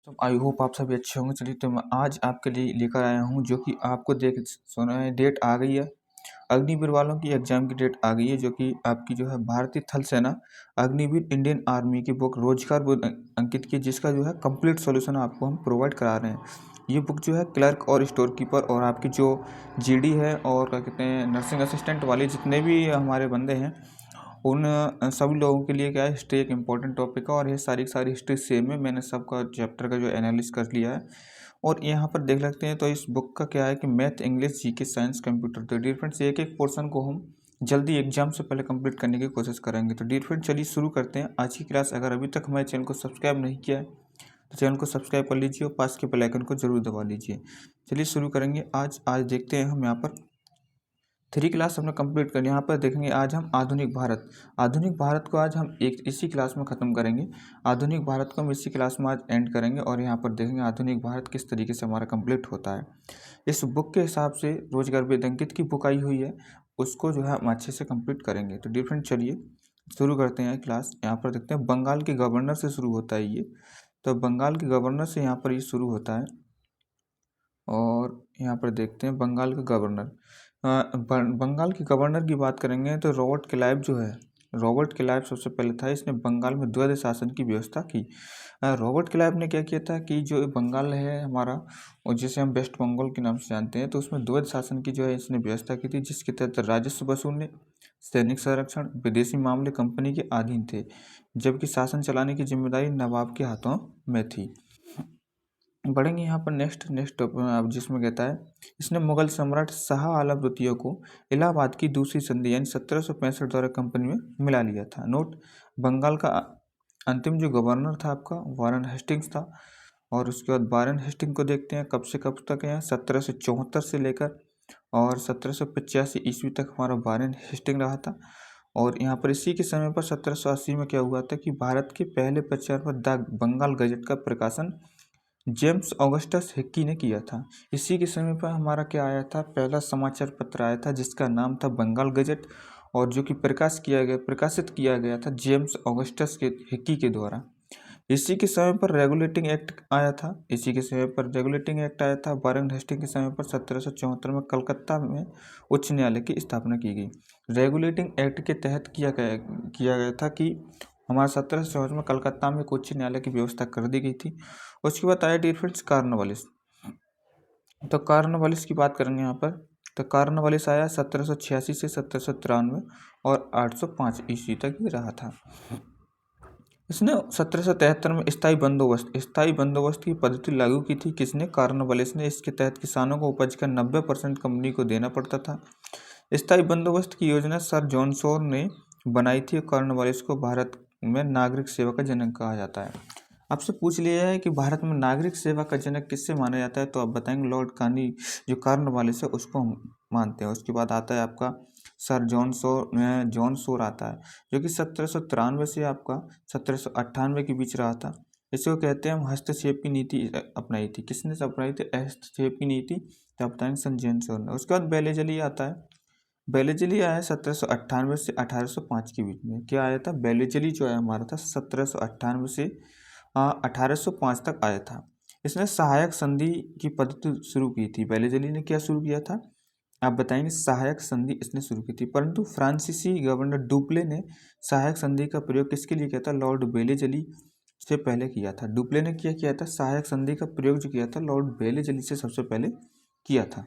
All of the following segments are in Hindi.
तो आई होप आप सभी अच्छे होंगे। चलिए तो मैं आज आपके लिए लेकर आया हूँ जो कि आपको देख सुना है, डेट आ गई है। अग्निवीर वालों की एग्जाम की डेट आ गई है जो कि आपकी जो है भारतीय थल सेना अग्निवीर इंडियन आर्मी की बुक रोजगार बुक अंकित की, जिसका जो है कंप्लीट सॉल्यूशन आपको हम प्रोवाइड करा रहे हैं। ये बुक जो है क्लर्क और स्टोर कीपर और आपकी जो जीडी है और क्या कहते हैं नर्सिंग असिस्टेंट वाले जितने भी हमारे बंदे हैं उन सभी लोगों के लिए क्या है, हिस्ट्री एक इम्पॉर्टेंट टॉपिक है और ये सारी सारी हिस्ट्री सेम है। मैंने सबका चैप्टर का जो एनालिसिस कर लिया है और यहाँ पर देख सकते हैं। तो इस बुक का क्या है कि math, English, GK, science, computer, तो डियर फ्रेंड्स एक एक पोर्शन को हम जल्दी एग्जाम से पहले कंप्लीट करने की कोशिश करेंगे। तो डियर फ्रेंड्स चलिए शुरू करते हैं आज की क्लास। अगर अभी तक हमारे चैनल को सब्सक्राइब नहीं किया है तो चैनल को सब्सक्राइब कर लीजिए और पास के बेल आइकन को जरूर दबा लीजिए। चलिए शुरू करेंगे। आज देखते हैं हम यहाँ पर 3 क्लास हमने कंप्लीट कर। यहाँ पर देखेंगे आज हम आधुनिक भारत को आज हम एक इसी क्लास में ख़त्म करेंगे। आधुनिक भारत को हम इसी क्लास में आज एंड करेंगे और यहाँ पर देखेंगे आधुनिक भारत किस तरीके से हमारा कंप्लीट होता है। इस बुक के हिसाब से रोजगार वेदांकित की बुक आई हुई है, उसको जो है हम अच्छे से कंप्लीट करेंगे। तो डिफरेंट चलिए शुरू करते हैं क्लास। यहाँ पर देखते हैं बंगाल के गवर्नर से शुरू होता है ये। तो बंगाल के गवर्नर से यहाँ पर ये शुरू होता है और यहाँ पर देखते हैं बंगाल का गवर्नर। बंगाल के गवर्नर की बात करेंगे तो रॉबर्ट क्लाइव जो है, रॉबर्ट क्लाइव सबसे पहले था। इसने बंगाल में द्वैध शासन की व्यवस्था की। रॉबर्ट क्लाइव ने क्या किया था कि जो बंगाल है हमारा और जिसे हम वेस्ट बंगाल के नाम से जानते हैं, तो उसमें द्वैध शासन की जो है इसने व्यवस्था की थी, जिसके तहत राजस्व वसूलने, सैनिक संरक्षण, विदेशी मामले कंपनी के अधीन थे, जबकि शासन चलाने की जिम्मेदारी नवाब के हाथों में थी। बढ़ेंगे यहाँ पर नेक्स्ट अब जिसमें कहता है इसने मुगल सम्राट शाह आलम द्वितीय को इलाहाबाद की दूसरी संधि यानी 1765 द्वारा कंपनी में मिला लिया था। नोट, बंगाल का अंतिम जो गवर्नर था आपका वारन हेस्टिंग्स था। और उसके बाद वारन हेस्टिंग को देखते हैं कब से कब तक है, 1774 से लेकर और 1785 ईस्वी तक हमारा वारन हेस्टिंग रहा था। और यहाँ पर इसी के समय पर 1780 में क्या हुआ था कि भारत के पहले प्रचार पर द बंगाल गजट का प्रकाशन जेम्स ऑगस्टस हिक्की ने किया था। इसी के समय पर हमारा क्या आया था, पहला समाचार पत्र आया था जिसका नाम था बंगाल गजट और जो कि प्रकाशित किया गया था जेम्स ऑगस्टस के हिक्की के द्वारा। इसी के समय पर रेगुलेटिंग एक्ट आया था। वारन हेस्टिंग के समय पर 1774 में कलकत्ता में उच्च न्यायालय की स्थापना की गई। रेगुलेटिंग एक्ट के तहत किया गया था कि हमारा 1774 में कलकत्ता में एक उच्च न्यायालय की व्यवस्था कर दी गई थी। उसके बाद आया डियर फ्रेंड्स कार्नवालिस। तो कार्नवालिस की बात करेंगे यहाँ पर। तो कार्नवालिस आया 1786 से 1793 और 805 ईस्वी तक ये रहा था। इसने 1773 में स्थायी बंदोबस्त की पद्धति लागू की थी। किसने? कार्नवालिस ने। इसके तहत किसानों को उपज का 90% कंपनी को देना पड़ता था। स्थायी बंदोबस्त की योजना सर जॉन शोर ने बनाई थी। कॉर्नवालिस को भारत में नागरिक सेवा का जनक कहा जाता है। आपसे पूछ लिया है कि भारत में नागरिक सेवा का जनक किससे माना जाता है, तो आप बताएंगे लॉर्ड कार्नी जो कॉर्नवालिस है उसको हम मानते हैं। उसके बाद आता है आपका सर जॉन शोर आता है, जो कि 1793 से आपका 1798 के बीच रहा था। इसको कहते हैं हम हस्तक्षेप की नीति अपनाई थी। किसने अपनाई थी हस्तक्षेप की नीति? तो आप बताएंगे सन जॉन शोर ने। उसके बाद बेलेजली आता है। बेलेजली आया 1798 से 1805 के बीच में। क्या आया था? बेलेजली जो है हमारा था 1798 से 1805 तक आया था। इसने सहायक संधि की पद्धति शुरू की थी। बेलेजली ने क्या शुरू किया था? आप बताएंगे सहायक संधि इसने शुरू की थी। परंतु फ्रांसीसी गवर्नर डुप्ले ने सहायक संधि का प्रयोग किसके लिए किया था? लॉर्ड बेलेजली से पहले किया था। डुप्ले ने क्या किया था? सहायक संधि का प्रयोग जो किया था लॉर्ड बेलेजली से सबसे पहले किया था।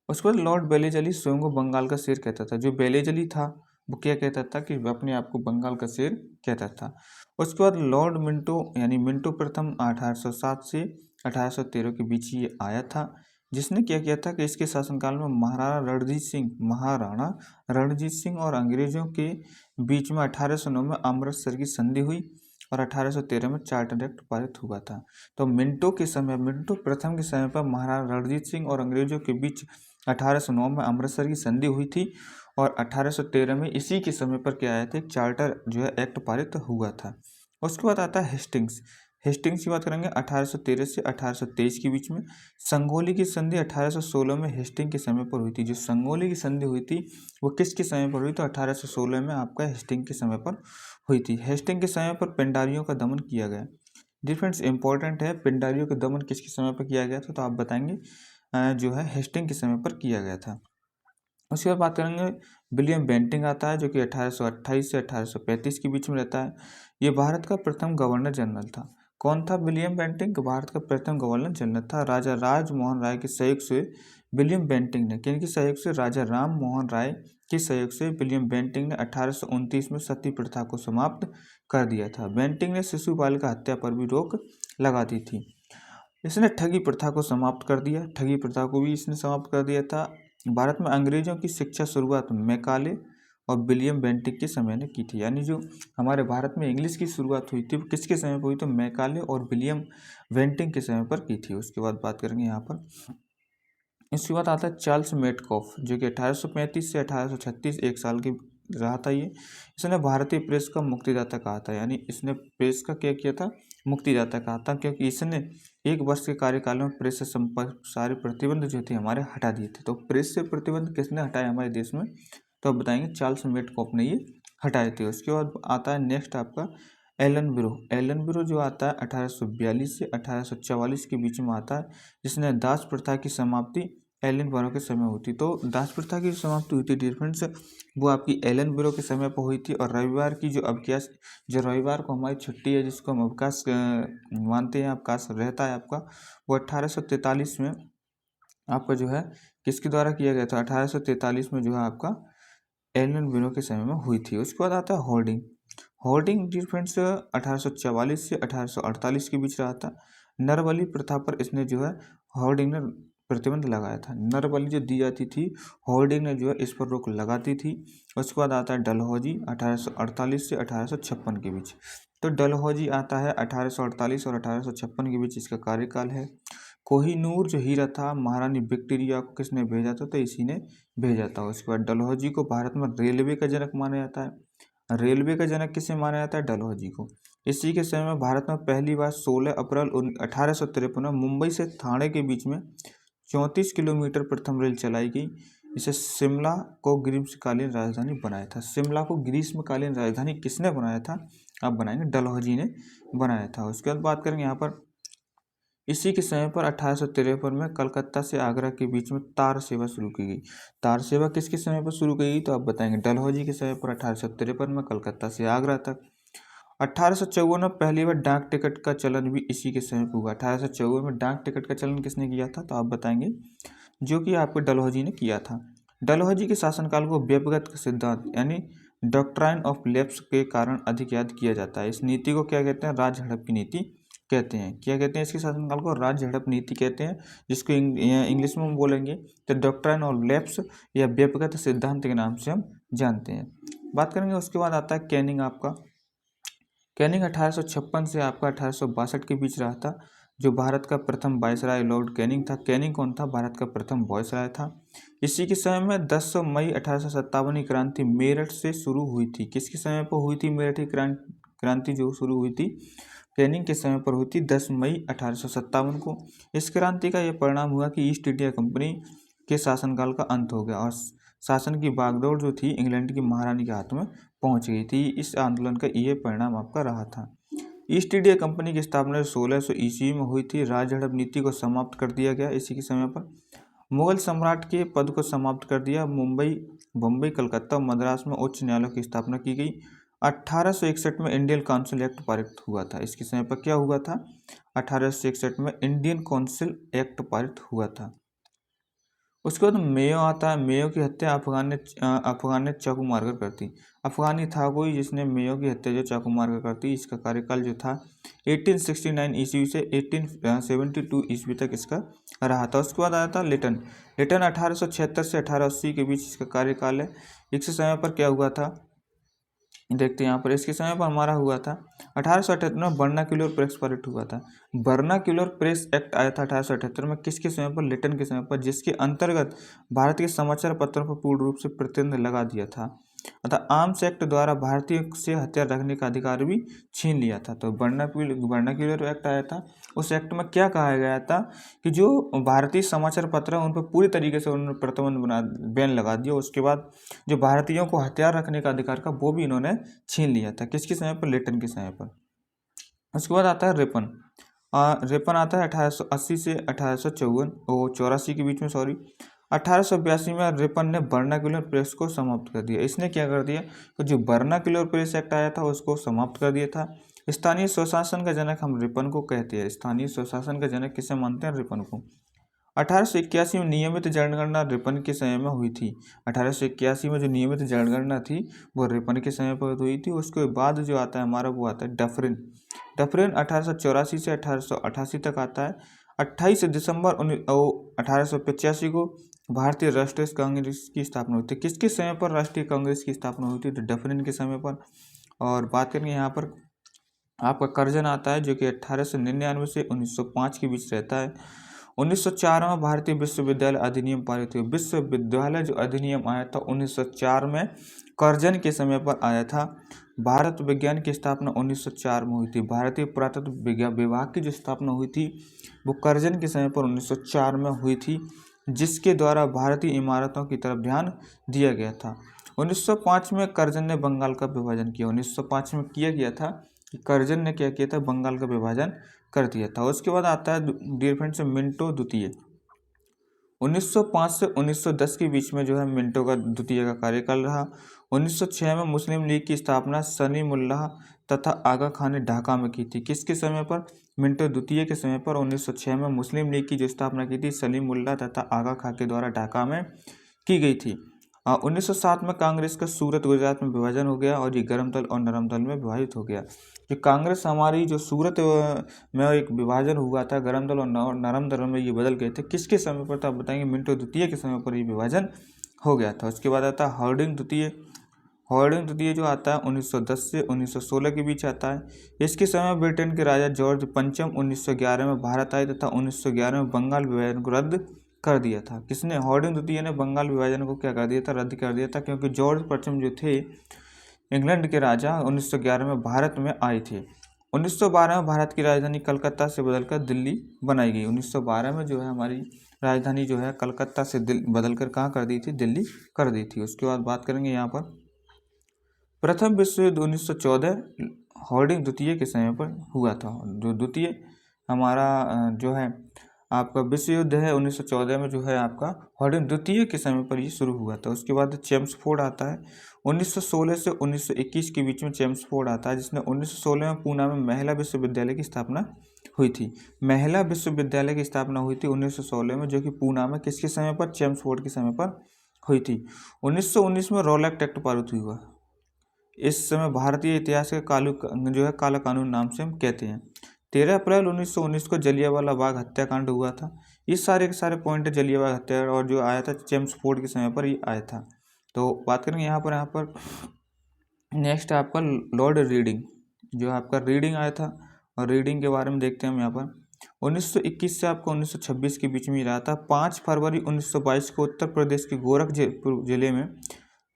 उसके बाद लॉर्ड बेलेजली स्वयं को बंगाल का शेर कहता था। जो बेलेजली था वो क्या कहता था कि अपने आप को बंगाल का शेर कहता था। उसके बाद लॉर्ड मिंटो यानी मिंटो प्रथम 1807 से 1813 के बीच ये आया था, जिसने क्या किया था कि इसके शासनकाल में महाराणा रणजीत सिंह और अंग्रेजों के बीच में 1809 में अमृतसर की संधि हुई और 1813 में चार्टर एक्ट पारित हुआ था। तो मिंटो प्रथम के समय पर महाराणा रणजीत सिंह और अंग्रेजों के बीच 1809 में अमृतसर की संधि हुई थी और 1813 में इसी के समय पर क्या आया था, एक चार्टर जो है एक्ट पारित हुआ था। उसके बाद आता है हेस्टिंग्स की बात करेंगे 1813 से 1823 के बीच में। संगोली की संधि 1816 में हेस्टिंग के समय पर हुई थी। जो संगोली की संधि हुई थी वो किसके समय पर हुई? तो 1816 में आपका हेस्टिंग के समय पर हुई थी। हेस्टिंग के समय पर पेंडारियों का दमन किया गया। डिफरेंस इंपॉर्टेंट है। पिंडारियों का दमन किसके समय पर किया गया था, तो आप बताएंगे जो है हेस्टिंग के समय पर किया गया था। उसके बाद बात करेंगे विलियम बेंटिंग आता है, जो कि 1828 से 1835 के बीच में रहता है। ये भारत का प्रथम गवर्नर जनरल था। कौन था विलियम बेंटिंग? भारत का प्रथम गवर्नर जनरल था। राजा राज मोहन राय के सहयोग से विलियम बेंटिंग ने, किनके सहयोग से? राजा राम मोहन राय के सहयोग से विलियम बेंटिंग ने 1829 में सती प्रथा को समाप्त कर दिया था। बेंटिंग ने शिशुपाल का हत्या पर भी रोक लगा दी थी। इसने ठगी प्रथा को समाप्त कर दिया, ठगी प्रथा को भी इसने समाप्त कर दिया था। भारत में अंग्रेजों की शिक्षा शुरुआत मैकाले और विलियम बेंटिंग के समय ने की थी। यानी जो हमारे भारत में इंग्लिश की शुरुआत हुई थी वो किसके समय पर हुई? तो मैकाले और विलियम बेंटिंग के समय पर की थी। उसके बाद बात करेंगे यहाँ पर, इसके बाद आता है चार्ल्स मेटकॉफ, जो कि 1835 से 1836 एक साल की रहा था ये। इसने भारतीय प्रेस का मुक्तिदाता कहा था। यानी इसने प्रेस का क्या किया था? मुक्तिदाता कहा था, क्योंकि इसने 1 वर्ष के कार्यकाल में प्रेस से संपर्क सारे प्रतिबंध जो थे हमारे हटा दिए थे। तो प्रेस से प्रतिबंध किसने हटाए हमारे देश में? तो आप बताएंगे चार्ल्स मेटकॉफ ने ये हटाए थे। उसके बाद आता है नेक्स्ट आपका एलन ब्रो। एलन ब्रो जो आता है 1842 से 1844 के बीच में आता है, जिसने दास प्रथा की समाप्ति एलन ब्रो के समय हुई थी। तो दास प्रथा की समाप्ति हुई थी डिफरेंस, वो आपकी एलन ब्रो के समय पर हुई थी। और रविवार की जो अवकाश, जो रविवार को हमारी छुट्टी है जिसको हम अवकाश मानते हैं, अवकाश रहता है आपका, वो 1843 में आपका जो है किसके द्वारा किया गया था? 1843 में जो है आपका एलन ब्रो के समय में हुई थी। उसके बाद आता है होर्डिंग। होर्डिंग डिफरेंस 1844 से 1848 के बीच रहा था। नरबली प्रथा पर इसने जो है होर्डिंग ने प्रतिबंध लगाया था। नरबली जो दी जाती थी, होर्डिंग ने जो है इस पर रोक लगाती थी। उसके बाद आता है डलहौजी 1848 से 1856 के बीच। तो डलहौजी आता है 1848 और 1856 के बीच इसका कार्यकाल है। कोहिनूर जो हीरा था महारानी विक्टोरिया को किसने भेजा था? तो इसी ने भेजा था। उसके बाद डलहौजी को भारत में रेलवे का जनक माना जाता है। रेलवे का जनक किसे माना जाता है? डलहौजी को। इसी के समय में भारत में पहली बार 16 अप्रैल 1853 में मुंबई से ठाणे के बीच में 34 किलोमीटर प्रथम रेल चलाई गई। इसे शिमला को ग्रीष्मकालीन राजधानी बनाया था। शिमला को ग्रीष्मकालीन राजधानी किसने बनाया था? आप बनाएंगे डलहौजी ने बनाया था। उसके बाद बात करेंगे यहाँ पर, इसी के समय पर 1853 में कलकत्ता से आगरा के बीच में तार सेवा शुरू की गई। तार सेवा किसके समय पर शुरू की गई? तो आप बताएंगे डलहौजी के समय पर 1853 में कलकत्ता से आगरा तक। 1854 में पहली बार डाक टिकट का चलन भी इसी के समय पर हुआ। 1854 में डाक टिकट का चलन किसने किया था? तो आप बताएंगे जो कि आपको डलहौजी ने किया था। डलहौजी के शासनकाल को व्यक्तिगत सिद्धांत यानी डॉक्ट्राइन ऑफ लैप्स के कारण अधिक याद किया जाता है। इस नीति को क्या कहते हैं? राज हड़प की नीति कहते हैं। क्या कहते हैं? इसके शासनकाल को राज हड़प नीति कहते हैं, जिसको इंग्लिश में हम बोलेंगे तो डॉक्ट्राइन ऑफ लैप्स या व्यक्तिगत सिद्धांत के नाम से हम जानते हैं। बात करेंगे उसके बाद आता है कैनिंग। आपका कैनिंग 1856 से आपका 1862 के बीच रहा था, जो भारत का प्रथम वायसराय लॉर्ड कैनिंग था। कैनिंग कौन था? भारत का प्रथम वायसराय था। इसी के समय में 10 मई 1857 की क्रांति मेरठ से शुरू हुई थी। किसके समय पर हुई थी मेरठी क्रांति जो शुरू हुई थी? कैनिंग के समय पर हुई थी 10 मई 1857 को। इस क्रांति का यह परिणाम हुआ कि ईस्ट इंडिया कंपनी के शासनकाल का अंत हो गया और शासन की बागडोर जो थी इंग्लैंड की महारानी के हाथ में पहुंच गई थी। इस आंदोलन का ये परिणाम आपका रहा था। ईस्ट इंडिया कंपनी की स्थापना 1600 ईस्वी में हुई थी। राज हड़प नीति को समाप्त कर दिया गया इसी के समय पर। मुगल सम्राट के पद को समाप्त कर दिया। मुंबई, कलकत्ता और मद्रास में उच्च न्यायालयों की स्थापना की गई। 1861 में इंडियन काउंसिल एक्ट पारित हुआ था। इसके समय पर क्या हुआ था? 1861 में इंडियन काउंसिल एक्ट पारित हुआ था। उसके बाद मेयो आता है। मेयो की हत्या अफगान ने चाकू मारकर कर दी। अफगानी था कोई जिसने मेयो की हत्या जो चाकू मारकर कर दी। इसका कार्यकाल जो था 1869 ईस्वी से 1872 ईस्वी तक इसका रहा था। उसके बाद आया था लिटन। 1876 से 1880 के बीच इसका कार्यकाल है। इसके समय पर क्या हुआ था देखते हैं यहाँ पर। इसके समय पर हमारा हुआ था 1878 में वर्नाक्यूलर प्रेस पारित हुआ था। वर्नाक्यूलर प्रेस एक्ट आया था 1878 में। किसके समय पर? लिटन के समय पर, जिसके अंतर्गत भारत के समाचार पत्रों पर पूर्ण रूप से प्रतिबंध लगा दिया था। अतः आर्म्स एक्ट द्वारा भारतीय से हथियार रखने का अधिकार भी छीन लिया था। तो वर्नाक्यूलर एक्ट आया था। उस एक्ट में क्या कहा गया था कि जो भारतीय समाचार पत्र है उन पर पूरी तरीके से उन्होंने प्रतिबंध बैन लगा दिया। उसके बाद जो भारतीयों को हथियार रखने का अधिकार का वो भी इन्होंने छीन लिया था। किसके समय पर? लिटन के समय पर। उसके बाद आता है रिपन। रिपन आता है 1880 से 1854 के बीच में, सॉरी। 1882 में रिपन ने वर्नाक्युलर प्रेस को समाप्त कर दिया। इसने क्या कर दिया कि जो वर्नाक्युलर प्रेस एक्ट आया था उसको समाप्त कर दिया था। स्थानीय स्वशासन का जनक हम रिपन को कहते हैं। स्थानीय स्वशासन का जनक किसे मानते हैं? रिपन को। 1881 में नियमित जनगणना रिपन के समय में हुई थी। 1881 में जो नियमित जनगणना थी वो रिपन के समय पर हुई थी। उसके बाद जो आता है हमारा वो आता है डफरिन। डफरिन 1884 से 1888 तक आता है। 28 दिसंबर 1885 को भारतीय राष्ट्रीय कांग्रेस की स्थापना हुई थी। किसके समय पर राष्ट्रीय कांग्रेस की स्थापना हुई थी? तो डफरिन के समय पर। और बात करेंगे यहाँ पर आपका कर्जन आता है जो कि 1899 से 1905 के बीच रहता है। 1904 में भारतीय विश्वविद्यालय अधिनियम पारित हुआ। विश्वविद्यालय जो अधिनियम आया था 1904 में कर्जन के समय पर आया था। भारत विज्ञान की स्थापना 1904 में हुई थी। भारतीय पुरातत्व विभाग की जो स्थापना हुई थी वो कर्जन के समय पर 1904 में हुई थी, जिसके द्वारा भारतीय इमारतों की तरफ ध्यान दिया गया था। 1905 में कर्जन ने बंगाल का विभाजन किया। 1905 में किया गया था कि कर्जन ने क्या किया था? बंगाल का विभाजन कर दिया था। उसके बाद आता है डियर फ्रेंड्स मिंटो द्वितीय। 1905 से 1910 के बीच में जो है मिंटो का द्वितीय का कार्यकाल रहा। 1906 में मुस्लिम लीग की स्थापना सलीमुल्लाह तथा आगा खान ने ढाका में की थी। किसके समय पर? मिंटो द्वितीय के समय पर 1906 में मुस्लिम लीग की जो स्थापना की थी सलीमुल्लाह तथा आगा खान के द्वारा ढाका में की गई थी। 1907 में कांग्रेस का सूरत गुजरात में विभाजन हो गया और ये गर्म दल और नरम दल में विभाजित हो गया। जो कांग्रेस हमारी जो सूरत में एक विभाजन हुआ था, गर्म दल और नरम दल में ये बदल गए थे। किसके समय पर था? आप बताएंगे। मिंटो द्वितीय के समय पर ये विभाजन हो गया था। उसके बाद आता है हार्डिंग द्वितीय। हार्डिंग द्वितीय जो आता है 1910 से 1916 के बीच आता है। इसके समय ब्रिटेन के राजा जॉर्ज पंचम 1911 में भारत आए तथा 1911 में बंगाल विभाजन को रद्द कर दिया था। किसने? हार्डिंग द्वितीय ने बंगाल विभाजन को क्या कर दिया था? रद्द कर दिया था, क्योंकि जॉर्ज पंचम जो थे इंग्लैंड के राजा 1911 में भारत में आए थे। 1912 में भारत की राजधानी कलकत्ता से बदलकर दिल्ली बनाई गई। 1912 में जो है हमारी राजधानी जो है कलकत्ता से बदलकर कहाँ कर दी थी? दिल्ली कर दी थी। उसके बाद बात करेंगे यहाँ पर प्रथम विश्व युद्ध 1914 हार्डिंग द्वितीय के समय पर हुआ था। जो द्वितीय हमारा जो है आपका विश्व युद्ध है 1914 में जो है आपका हार्डिंग द्वितीय के समय पर ये शुरू हुआ था। उसके बाद चेम्सफोर्ड आता है 1916 से 1921 के बीच में। चेम्सफोर्ड आता है जिसने 1916 में पूना में महिला विश्वविद्यालय की स्थापना हुई थी। महिला विश्वविद्यालय की स्थापना हुई थी 1916 में, जो कि पूना में किसके समय पर? चेम्सफोर्ड के समय पर हुई थी। 1919 में रॉलेट एक्ट पारित हुआ। इस समय भारतीय इतिहास के जो है काला कानून नाम से हम कहते हैं। 13 अप्रैल 1919 को जलियांवाला बाग हत्याकांड हुआ था। ये सारे के सारे पॉइंट जलियांवाला हत्या और जो आया था चेम्सफोर्ड के समय पर ये आया था। तो बात करेंगे यहाँ पर नेक्स्ट आपका लॉर्ड रीडिंग, जो आपका रीडिंग आया था। और रीडिंग के बारे में देखते हैं हम यहाँ पर 1921 से आपका 1926 के बीच में ही रहा था। 5 फरवरी 1922 को उत्तर प्रदेश के गोरखपुर जिले में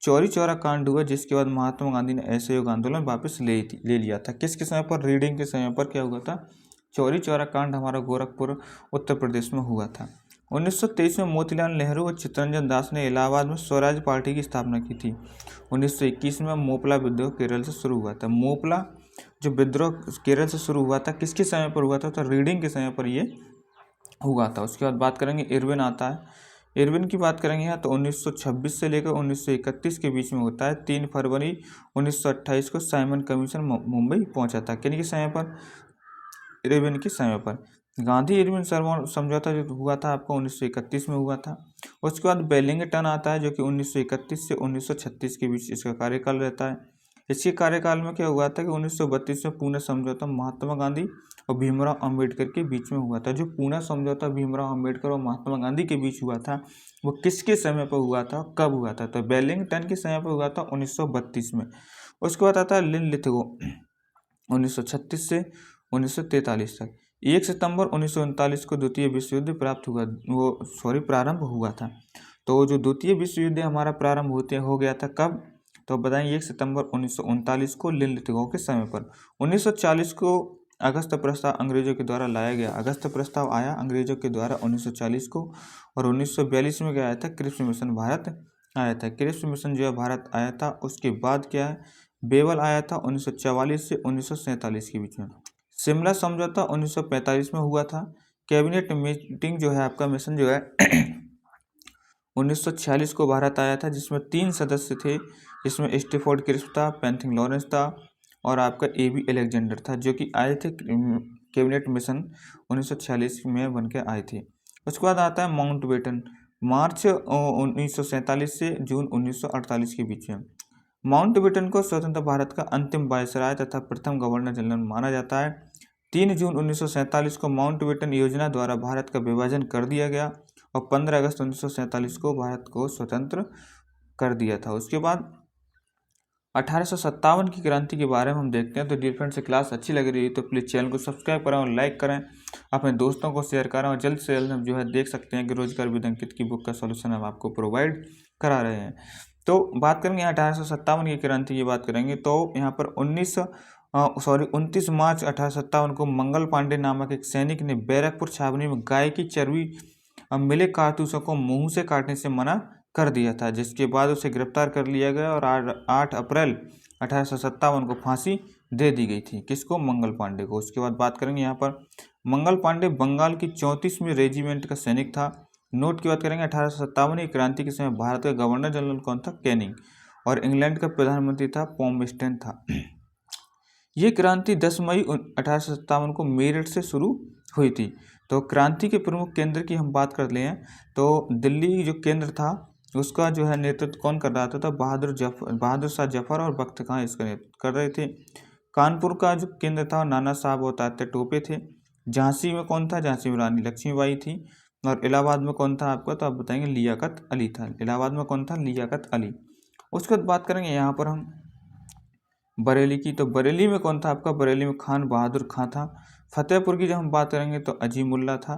चौरी चौरा कांड हुआ, जिसके बाद महात्मा गांधी ने असहयोग आंदोलन वापस ले लिया था। किसके समय पर? रीडिंग के समय पर क्या हुआ था? चौरी चौरा कांड हमारा गोरखपुर उत्तर प्रदेश में हुआ था। 1923 में मोतीलाल नेहरू और चित्तरंजन दास ने इलाहाबाद में स्वराज पार्टी की स्थापना की थी। 1921 में मोपला विद्रोह केरल से शुरू हुआ था। मोपला जो विद्रोह केरल से शुरू हुआ था किसके समय पर हुआ था? तो रीडिंग के समय पर ये हुआ था। उसके बाद बात करेंगे इरविन आता है। इरविन की बात करेंगे यहाँ तो 1926 से लेकर 1931 के बीच में होता है। 3 फरवरी 1928 को साइमन कमीशन मुंबई पहुंचा था। किन के समय पर? इरविन के समय पर। गांधी इरविन समझौता जो हुआ था आपको 1931 में हुआ था। उसके बाद वेलिंगटन आता है जो कि 1931 से 1936 के बीच इसका कार्यकाल रहता है। इसके कार्यकाल में क्या हुआ था कि 1932 में पूना समझौता महात्मा गांधी और भीमराव अंबेडकर के बीच में हुआ था। जो पूना समझौता भीमराव अंबेडकर और महात्मा गांधी के बीच हुआ था वो किसके समय पर हुआ था, कब हुआ था? तो वेलिंगटन के समय पर हुआ था 1932 में। उसके बाद आता है लिनलिथगो 1936 से 1943 तक। 1 सितंबर 1939 को द्वितीय विश्व युद्ध प्रारंभ हुआ था। तो जो द्वितीय विश्व युद्ध हमारा प्रारंभ हो गया था कब? तो बताएं 1 सितंबर 1939 को लिनलिथगो के समय पर। 1940 को अगस्त प्रस्ताव अंग्रेजों के द्वारा लाया गया। अगस्त प्रस्ताव आया अंग्रेजों के द्वारा 1940 को। और 1942 में क्या आया था? क्रिप्स मिशन भारत आया था। क्रिप्स मिशन जो है भारत आया था। उसके बाद क्या है? बेवल आया था 1944 से 1947 के बीच में। शिमला समझौता 1945 में हुआ था। कैबिनेट मीटिंग जो है आपका मिशन जो है 1946 को भारत आया था, जिसमें 3 सदस्य थे, जिसमें स्टीफोर्ड क्रिस्प था, पेंथिंग लॉरेंस था और आपका एबी अलेक्जेंडर था, जो कि आए थे कैबिनेट मिशन 1946 में बन के आए थे। उसके बाद आता है माउंटबेटन, मार्च 1947 से जून 1948 के बीच में। माउंटबेटन को स्वतंत्र भारत का अंतिम वायसराय तथा प्रथम गवर्नर जनरल माना जाता है। 3 जून 1947 को माउंटबेटन योजना द्वारा भारत का विभाजन कर दिया गया और 15 अगस्त 1947 को भारत को स्वतंत्र कर दिया था। उसके बाद 1857 की क्रांति के बारे में हम देखते हैं। तो डियर फ्रेंड्स, क्लास अच्छी लग रही है तो प्लीज़ चैनल को सब्सक्राइब करें और लाइक करें, अपने दोस्तों को शेयर करें और जल्द से जल्द हम जो है देख सकते हैं कि रोजगार विद अंकित की बुक का सॉल्यूशन हम आपको प्रोवाइड करा रहे हैं। तो बात करेंगे 1857 की क्रांति की बात करेंगे तो यहाँ पर 29 मार्च 1857 को मंगल पांडे नामक एक सैनिक ने बैरकपुर छावनी में गाय की चर्बी मिले कारतूसों को मुंह से काटने से मना कर दिया था, जिसके बाद उसे गिरफ्तार कर लिया गया और 8 अप्रैल 1857 को फांसी दे दी गई थी। किसको? मंगल पांडे को। उसके बाद बात करेंगे यहाँ पर मंगल पांडे बंगाल की 34वीं रेजिमेंट का सैनिक था। नोट की बात करेंगे 1857 की क्रांति के समय भारत का गवर्नर जनरल कौन था? कैनिंग। और इंग्लैंड का प्रधानमंत्री था पॉम्बस्टन था। ये क्रांति 10 मई 1857 को मेरठ से शुरू हुई थी। तो क्रांति के प्रमुख केंद्र की हम बात कर लें तो दिल्ली जो केंद्र था उसका जो है नेतृत्व कौन कर रहा था? बहादुर शाह जफर और बख्त खां इसका नेतृत्व कर रहे थे। कानपुर का जो केंद्र था नाना साहब और तात्या टोपे थे। झांसी में कौन था? झांसी में रानी लक्ष्मीबाई थी। और इलाहाबाद में कौन था आपका? तो आप बताएंगे लियाकत अली था। इलाहाबाद में कौन था? लियाकत अली। उसके बाद बात करेंगे यहाँ पर हम बरेली की। तो बरेली में कौन था आपका? बरेली में खान बहादुर खां था। फतेहपुर की जब हम बात करेंगे तो अजीमुल्ला था।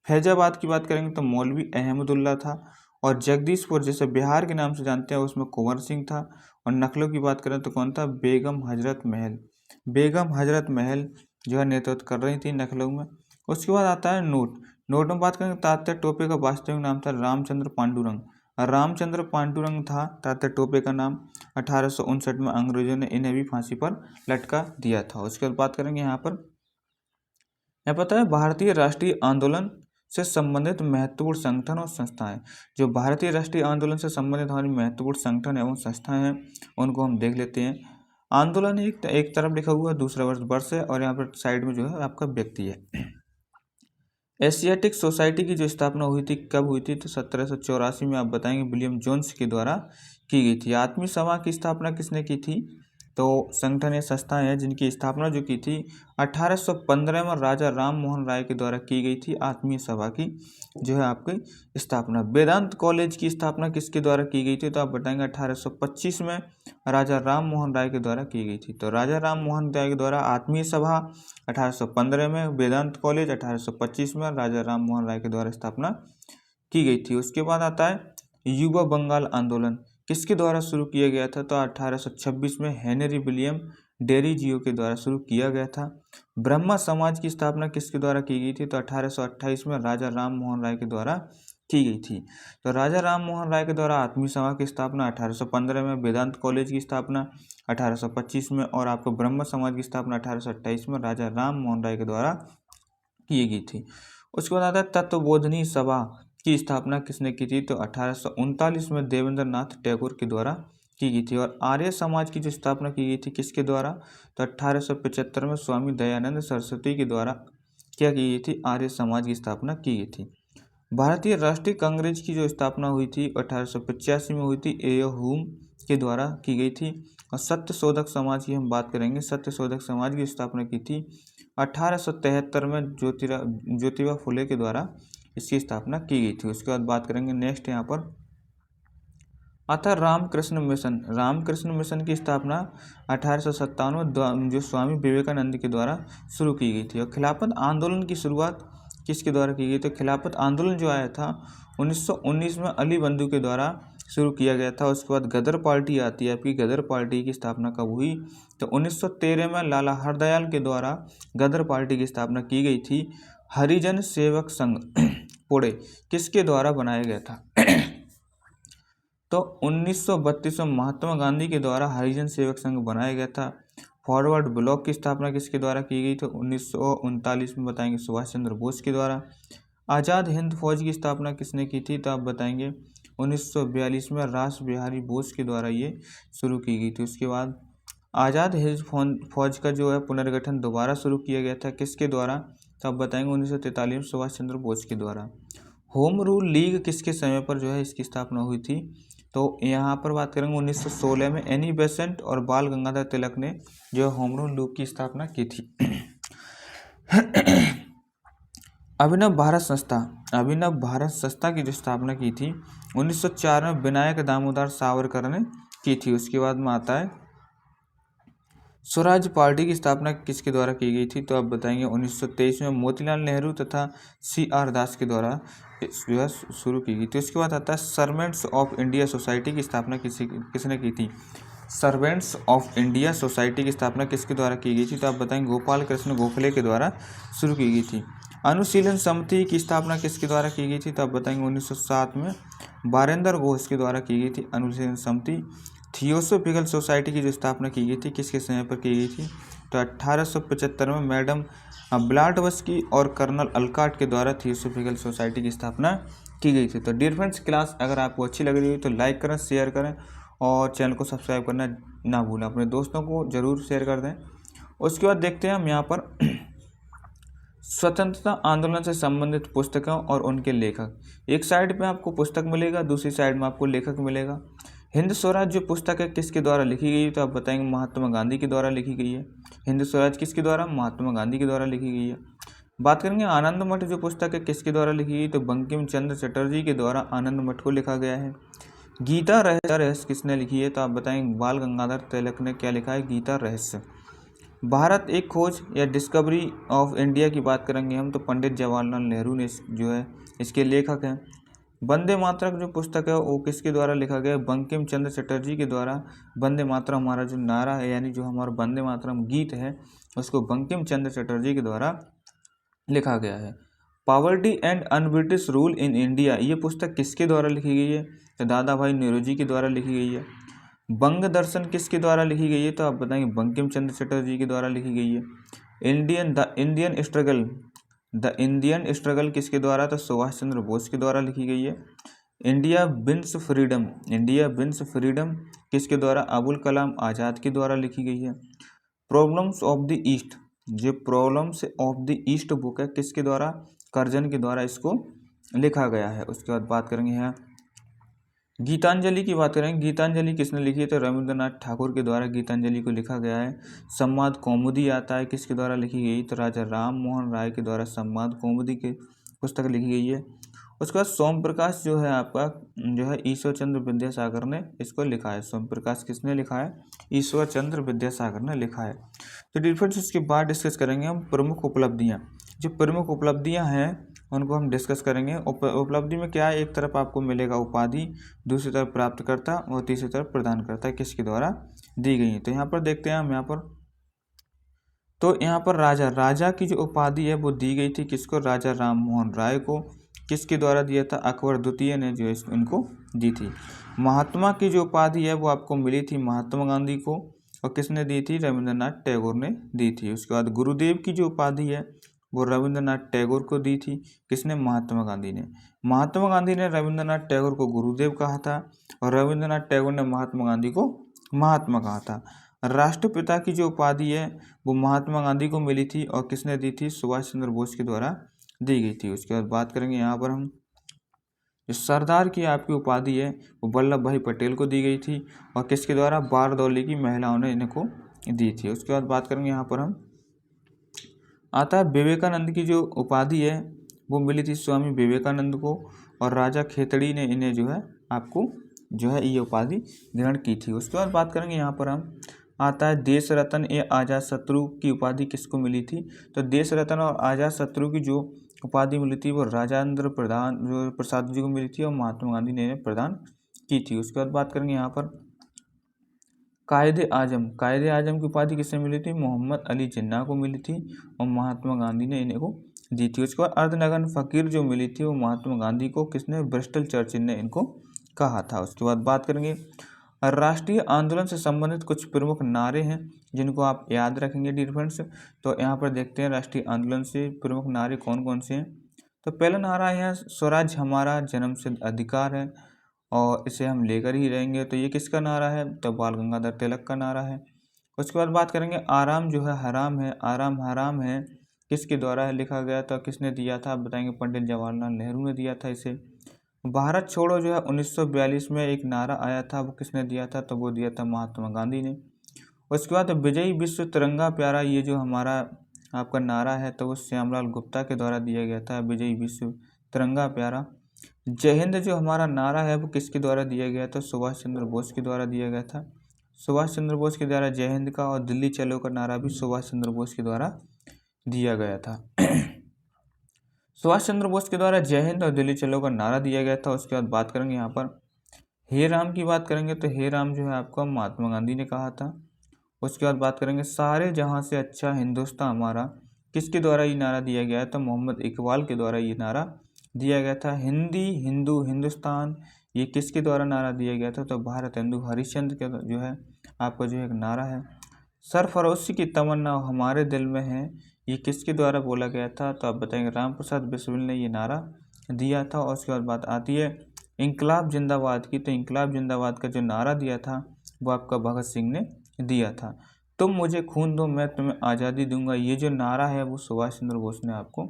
फैजाबाद की बात करेंगे तो मौलवी अहमदुल्ला था। और जगदीशपुर जैसे बिहार के नाम से जानते हैं उसमें कुंवर सिंह था। और नखलों की बात करें तो कौन था? बेगम हजरत महल। बेगम हजरत महल जो है नेतृत्व कर रही थी नखलों में। उसके बाद आता है नोट में बात करेंगे तात्या टोपे का वास्तविक नाम था रामचंद्र पांडुरंग। रामचंद्र पांडुरंग था तात्या टोपे का नाम। 1859 में अंग्रेजों ने इन्हें भी फांसी पर लटका दिया था। उसके बाद बात करेंगे यहाँ पता है भारतीय राष्ट्रीय आंदोलन से संबंधित महत्वपूर्ण संगठन और संस्थाएं। जो भारतीय राष्ट्रीय आंदोलन से संबंधित हमारी महत्वपूर्ण संगठन एवं संस्थाएं हैं उनको हम देख लेते हैं। आंदोलन एक तरफ लिखा हुआ है, दूसरा वर्ष है और यहाँ पर साइड में जो है आपका व्यक्ति है। एशियाटिक सोसाइटी की जो स्थापना हुई थी कब हुई थी? तो 1784 में आप बताएंगे विलियम जोन्स के द्वारा की गई थी। आत्मीय सभा की स्थापना किसने की थी? तो संगठन या संस्थाएं हैं जिनकी स्थापना जो की थी 1815 में राजा राम मोहन राय के द्वारा की गई थी। आत्मीय सभा की जो है आपकी स्थापना। वेदांत कॉलेज की स्थापना किसके द्वारा की गई थी? तो आप बताएंगे 1825 में राजा राम मोहन राय के द्वारा की गई थी। तो राजा राम मोहन राय के द्वारा आत्मीय सभा 1815 में, वेदांत कॉलेज 1825 में राजा राम मोहन राय के द्वारा स्थापना की गई थी। उसके बाद आता है युवा बंगाल आंदोलन किसके द्वारा शुरू किया गया था? तो 1826 में हेनरी विलियम डेरीजियो के द्वारा शुरू किया गया था। ब्रह्मा समाज की स्थापना किसके द्वारा की गई थी? तो 1828 में राजा राम मोहन राय के द्वारा की गई थी। तो राजा राम मोहन राय के द्वारा आत्मीय सभा की स्थापना 1815 में, वेदांत कॉलेज की स्थापना 1825 में और आपको ब्रह्म समाज की स्थापना 1828 में राजा राम मोहन राय के द्वारा की गई थी। उसके बाद आता है तत्वबोधनी सभा की स्थापना किसने की थी? तो 1839 में देवेंद्र नाथ टैगोर के द्वारा की गई थी। और आर्य समाज की जो स्थापना की गई थी किसके द्वारा? तो 1875 में स्वामी दयानंद सरस्वती के द्वारा क्या की गई थी? आर्य समाज की स्थापना की गई थी। भारतीय राष्ट्रीय कांग्रेस की जो स्थापना हुई थी 1885 में हुई थी, ए हुम के द्वारा की गई थी। और सत्य शोधक समाज की हम बात करेंगे। सत्य शोधक समाज की स्थापना की थी 1873 में ज्योतिबा फुले के द्वारा इसकी स्थापना की गई थी। उसके बाद बात करेंगे नेक्स्ट यहाँ पर आता है रामकृष्ण मिशन। रामकृष्ण मिशन की स्थापना 1857 में जो स्वामी विवेकानंद के द्वारा शुरू की गई थी। और खिलाफत आंदोलन की शुरुआत किसके द्वारा की गई? तो खिलाफत आंदोलन जो आया था 1919 में अली बंधु के द्वारा शुरू किया गया था। उसके बाद गदर पार्टी आती है आपकी। गदर पार्टी की स्थापना कब हुई? तो 1913 में लाला हरदयाल के द्वारा गदर पार्टी की स्थापना की गई थी। हरिजन सेवक संघ पुणे किसके द्वारा बनाया गया था? तो 1932 में महात्मा गांधी के द्वारा हरिजन सेवक संघ बनाया गया था। फॉरवर्ड ब्लॉक की स्थापना किसके द्वारा की गई? तो 1939 में बताएंगे सुभाष चंद्र बोस के द्वारा। आज़ाद हिंद फौज की स्थापना किसने की थी? तो आप बताएंगे 1942 में रास बिहारी बोस के द्वारा ये शुरू की गई थी। उसके बाद आज़ाद हिंद फौज का जो है पुनर्गठन दोबारा शुरू किया गया था किसके द्वारा? तो आप बताएंगे 1943 में सुभाष चंद्र बोस के द्वारा। होम रूल लीग किसके समय पर जो है इसकी स्थापना हुई थी? तो यहाँ पर बात करेंगे 1916 में एनी बेसेंट और बाल गंगाधर तिलक ने जो होम रूल लीग की स्थापना की थी। अभिनव भारत संस्था की जो स्थापना की थी 1904 में विनायक दामोदर सावरकर ने की थी। उसके बाद में आता है स्वराज पार्टी की स्थापना किसके द्वारा की गई थी? तो आप बताएंगे 1923 में मोतीलाल नेहरू तथा CR दास के द्वारा जो है शुरू की गई थी। उसके बाद आता है सर्वेंट्स ऑफ इंडिया सोसाइटी की स्थापना किसने की थी? सर्वेंट्स ऑफ इंडिया सोसाइटी की स्थापना किसके द्वारा की गई थी? तो आप बताएंगे गोपाल कृष्ण गोखले के द्वारा शुरू की गई थी। अनुशीलन समिति की स्थापना किसके द्वारा की गई थी? तो आप बताएंगे 1907 में बारेंद्र घोष के द्वारा की गई थी अनुशीलन समिति। थियोसोफिकल सोसाइटी की जो स्थापना की गई थी किसके समय पर की गई थी? तो 1875 में मैडम ब्लाडवस्की और कर्नल अल्काट के द्वारा थियोसोफिकल सोसाइटी की स्थापना की गई थी। तो डियर फ्रेंड्स, क्लास अगर आपको अच्छी लग रही हो तो लाइक करें, शेयर करें और चैनल को सब्सक्राइब करना ना भूलें। अपने दोस्तों को ज़रूर शेयर कर दें। उसके बाद देखते हैं हम यहाँ पर स्वतंत्रता आंदोलन से संबंधित पुस्तकों और उनके लेखक। एक साइड पे आपको पुस्तक मिलेगा, दूसरी साइड में आपको लेखक मिलेगा। हिंद स्वराज जो पुस्तक है किसके द्वारा लिखी गई है? तो आप बताएंगे महात्मा गांधी के द्वारा लिखी गई है। हिंद स्वराज किसके द्वारा? महात्मा गांधी के द्वारा लिखी गई है। बात करेंगे आनंद मठ जो पुस्तक है किसके द्वारा लिखी गई? तो बंकिम चंद्र चटर्जी के द्वारा आनंद मठ को लिखा गया है। गीता रहस्य किसने लिखी है? तो आप बताएंगे बाल गंगाधर तिलक ने क्या लिखा है? गीता रहस्य। भारत एक खोज या डिस्कवरी ऑफ इंडिया की बात करेंगे हम तो पंडित जवाहरलाल नेहरू ने जो है इसके लेखक हैं। वंदे मातरम जो पुस्तक है वो किसके द्वारा लिखा गया? बंकिम चंद्र चटर्जी के द्वारा। वंदे मातरम हमारा जो नारा है यानी जो हमारा वंदे मातरम गीत है उसको बंकिम चंद्र चटर्जी के द्वारा लिखा गया है। Poverty and un-British rule in India ये पुस्तक किसके द्वारा लिखी गई है? तो दादा भाई नेहरूजी के द्वारा लिखी गई है। बंग दर्शन किसके द्वारा लिखी गई है? तो आप बताएंगे बंकिम चंद्र चटर्जी के द्वारा लिखी गई है। द इंडियन स्ट्रगल किसके द्वारा? तो सुभाष चंद्र बोस के द्वारा लिखी गई है। इंडिया विंस फ्रीडम किसके द्वारा? अबुल कलाम आज़ाद के द्वारा लिखी गई है। प्रॉब्लम्स ऑफ द ईस्ट जो problems of the east book है किसके द्वारा? कर्जन के द्वारा इसको लिखा गया है। उसके बाद बात करेंगे यहाँ गीतांजलि की बात करेंगे। गीतांजलि किसने लिखी है? तो रविंद्रनाथ ठाकुर के द्वारा गीतांजलि को लिखा गया है। संवाद कौमुदी आता है किसके द्वारा लिखी गई? तो राजा राम मोहन राय के द्वारा संवाद कौमुदी की पुस्तक लिखी गई है। उसके बाद सोम प्रकाश जो है आपका जो है ईश्वर चंद्र विद्यासागर ने इसको लिखा है। सोम प्रकाश किसने लिखा है? ईश्वर चंद्र विद्यासागर ने लिखा है। तो डिफरेंस उसके बाद डिस्कस करेंगे हम प्रमुख उपलब्धियाँ। जो प्रमुख उपलब्धियाँ हैं उनको हम डिस्कस करेंगे। उपलब्धि में क्या है? एक तरफ आपको मिलेगा उपाधि, दूसरी तरफ प्राप्तकर्ता और तीसरी तरफ प्रदानकर्ता किसके द्वारा दी गई है। तो यहाँ पर देखते हैं हम यहाँ पर राजा की जो उपाधि है वो दी गई थी किसको? राजा राम मोहन राय को। किसके द्वारा दिया था? अकबर द्वितीय ने जो इनको दी थी। महात्मा की जो उपाधि है वो आपको मिली थी महात्मा गांधी को और किसने दी थी? रविंद्रनाथ टैगोर ने दी थी। उसके बाद गुरुदेव की जो उपाधि है वो रविंद्रनाथ टैगोर को दी थी। किसने? महात्मा गांधी ने। महात्मा गांधी ने रविंद्रनाथ टैगोर को गुरुदेव कहा था और रविंद्रनाथ टैगोर ने महात्मा गांधी को महात्मा कहा था। राष्ट्रपिता की जो उपाधि है वो महात्मा गांधी को मिली थी और किसने दी थी? सुभाष चंद्र बोस के द्वारा दी गई थी। उसके बाद बात करेंगे यहाँ पर हम जो सरदार की आपकी उपाधि है वो वल्लभ भाई पटेल को दी गई थी और किसके द्वारा? बारदौली की महिलाओं ने इनको दी थी। उसके बाद बात करेंगे यहाँ पर हम आता है विवेकानंद की जो उपाधि है वो मिली थी स्वामी विवेकानंद को और राजा खेतड़ी ने इन्हें जो है आपको जो है ये उपाधि ग्रहण की थी। उसके बाद बात करेंगे यहाँ पर हम आता है देश रत्न या आज़ाद शत्रु की उपाधि किसको मिली थी? तो देश रत्न और आज़ाद शत्रु की जो उपाधि मिली थी वो राजेंद्र प्रसाद जी को मिली थी और महात्मा गांधी ने इन्हें प्रदान की थी। उसके बाद बात करेंगे यहाँ पर कायदे आजम की उपाधि किससे मिली थी? मोहम्मद अली जिन्ना को मिली थी और महात्मा गांधी ने इन्हें को दी थी। उसके बाद अर्धनग्न फकीर जो मिली थी वो महात्मा गांधी को किसने? ब्रिस्टल चर्चिल ने इनको कहा था। उसके बाद बात करेंगे राष्ट्रीय आंदोलन से संबंधित कुछ प्रमुख नारे हैं जिनको आप याद रखेंगे डियर फ्रेंड्स। तो यहाँ पर देखते हैं राष्ट्रीय आंदोलन से प्रमुख नारे कौन कौन से हैं। तो पहला नारा है स्वराज हमारा जन्मसिद्ध अधिकार है और इसे हम लेकर ही रहेंगे। तो ये किसका नारा है? तो बाल गंगाधर तिलक का नारा है। उसके बाद बात करेंगे आराम जो है हराम है, आराम हराम है, किसके द्वारा लिखा गया था, किसने दिया था? आप बताएंगे पंडित जवाहरलाल नेहरू ने दिया था इसे। भारत छोड़ो जो है 1942 में एक नारा आया था, वो किसने दिया था? तो वो दिया था महात्मा गांधी ने। उसके बाद विजयी विश्व तिरंगा प्यारा, ये जो हमारा आपका नारा है तो वो श्यामलाल गुप्ता के द्वारा दिया गया था, विजयी विश्व तिरंगा प्यारा। जय हिंद जो हमारा नारा है वो किसके द्वारा दिया गया था? सुभाष चंद्र बोस के द्वारा दिया गया था, सुभाष चंद्र बोस के द्वारा जय हिंद का। और दिल्ली चलो का नारा भी सुभाष चंद्र बोस के द्वारा दिया गया था। सुभाष चंद्र बोस के द्वारा जय हिंद और दिल्ली चलो का नारा दिया गया था। उसके बाद बात करेंगे यहाँ पर हे राम की बात करेंगे तो हे राम जो है आपका महात्मा गांधी ने कहा था। उसके बाद बात करेंगे सारे जहां से अच्छा हिंदुस्तान हमारा, किसके द्वारा ये नारा दिया गया है? तो मोहम्मद इकबाल के द्वारा ये नारा दिया गया था। हिंदी हिंदू हिंदुस्तान, ये किसके द्वारा नारा दिया गया था? तो भारत हिंदू हरिश्चंद्र के जो है आपका जो एक नारा है। सरफरोशी की तमन्ना हमारे दिल में है, ये किसके द्वारा बोला गया था? तो आप बताएंगे राम प्रसाद बिस्मिल ने ये नारा दिया था। और उसके बाद बात आती है इंकलाब जिंदाबाद की। तो इंकलाब जिंदाबाद का जो नारा दिया था वो आपका भगत सिंह ने दिया था। तुम मुझे खून दो मैं तुम्हें आज़ादी दूंगा, ये जो नारा है वो सुभाष चंद्र बोस ने आपको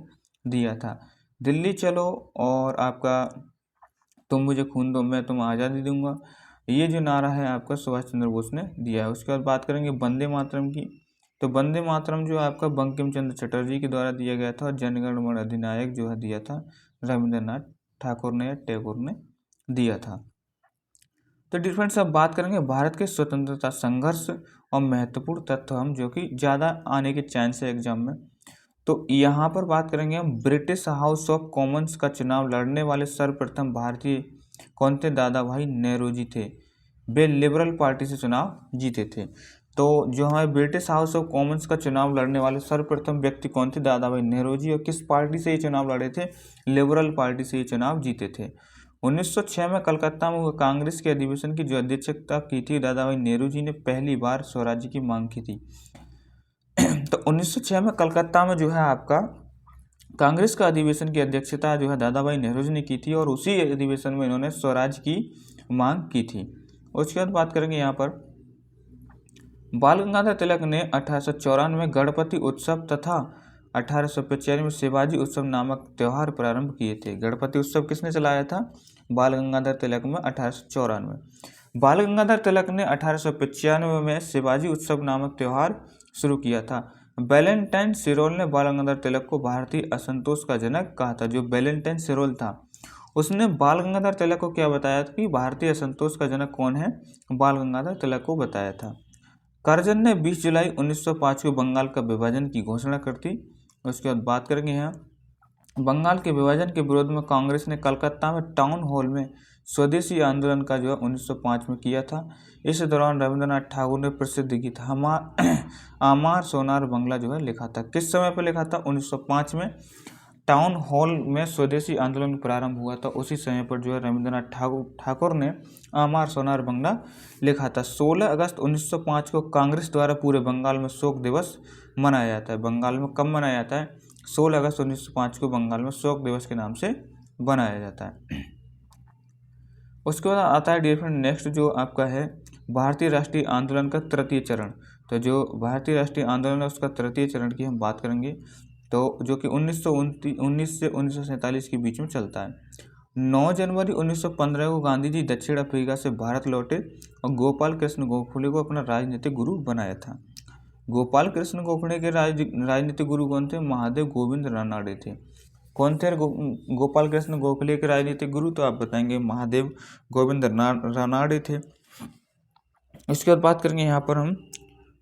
दिया था। दिल्ली चलो और आपका तुम मुझे खून दो मैं तुम्हें आज़ादी दूंगा, ये जो नारा है आपका सुभाष चंद्र बोस ने दिया है। उसके बाद बात करेंगे वंदे मातरम की। तो वंदे मातरम जो आपका बंकिम चंद्र चटर्जी के द्वारा दिया गया था और जनगण मन अधिनायक जो है दिया था रविंद्रनाथ ठाकुर ने या टैगोर ने दिया था। तो डियर फ्रेंड्स अब बात करेंगे भारत के स्वतंत्रता संघर्ष और महत्वपूर्ण तथ्य हम जो कि ज़्यादा आने के चांस है एग्जाम में। तो यहाँ पर बात करेंगे हम ब्रिटिश हाउस ऑफ कॉमन्स का चुनाव लड़ने वाले सर्वप्रथम भारतीय कौन थे? दादा भाई नेहरू थे। वे लिबरल पार्टी से चुनाव जीते थे। तो जो हमारे ब्रिटिश हाउस ऑफ कॉमन्स का चुनाव लड़ने वाले सर्वप्रथम व्यक्ति कौन थे? दादा भाई नेहरू जी। और किस पार्टी से ये चुनाव लड़े थे? लिबरल पार्टी से ये चुनाव जीते थे। 1906 में कलकत्ता में हुए कांग्रेस के अधिवेशन की जो अध्यक्षता की थी दादा भाई नेहरू जी ने पहली बार स्वराज्य की मांग की थी। तो 1906 में कलकत्ता में जो है आपका कांग्रेस का अधिवेशन की अध्यक्षता जो है दादा भाई नेहरू जी ने की थी और उसी अधिवेशन में इन्होंने स्वराज की मांग की थी। उसके बाद बात करेंगे यहाँ पर बाल गंगाधर तिलक ने 1894 में गणपति उत्सव तथा 1895 में शिवाजी उत्सव नामक त्यौहार प्रारंभ किए थे। गणपति उत्सव किसने चलाया था? बाल गंगाधर तिलक में 1894। बाल गंगाधर तिलक ने 1895 में शिवाजी उत्सव नामक त्यौहार शुरू किया था। वैलेंटाइन सिरोल ने बाल गंगाधर तिलक को भारतीय असंतोष का जनक कहा था। जो वैलेंटाइन सिरोल था उसने बाल गंगाधर तिलक को क्या बताया था कि भारतीय असंतोष का जनक कौन है? बाल गंगाधर तिलक को बताया था। करजन ने 20 जुलाई 1905 को बंगाल का विभाजन की घोषणा कर दी। उसके बाद बात करेंगे यहाँ बंगाल के विभाजन के विरोध में कांग्रेस ने कलकत्ता में टाउन हॉल में स्वदेशी आंदोलन का जो है 1905 में किया था। इस दौरान रविंद्रनाथ ठाकुर ने प्रसिद्ध गीत आमार सोनार बंगला जो है लिखा था। किस समय पर लिखा था? 1905 में टाउन हॉल में स्वदेशी आंदोलन प्रारंभ हुआ था, उसी समय पर जो है रविंद्रनाथ ठाकुर ने आमार सोनार बंगला लिखा था। 16 अगस्त 1905 को कांग्रेस द्वारा पूरे बंगाल में शोक दिवस मनाया जाता है। बंगाल में कब मनाया जाता है? 16 अगस्त 1905 को बंगाल में शोक दिवस के नाम से बनाया जाता है। उसके बाद आता है डियर फ्रेंड नेक्स्ट जो आपका है भारतीय राष्ट्रीय आंदोलन का तृतीय चरण। तो जो भारतीय राष्ट्रीय आंदोलन है उसका तृतीय चरण की हम बात करेंगे, तो जो कि 1919 से 1947 के बीच में चलता है। 9 जनवरी 1915 को गांधी जी दक्षिण अफ्रीका से भारत लौटे और गोपाल कृष्ण गोखले को अपना राजनीतिक गुरु बनाया था। गोपाल कृष्ण गोखले के राजनीतिक गुरु कौन थे? महादेव गोविंद रानाडे थे। कौन थे गोपाल कृष्ण गोखले के राजनीतिक गुरु? तो आप बताएंगे महादेव गोविंद रानाडे थे। इसके बाद बात करेंगे यहाँ पर हम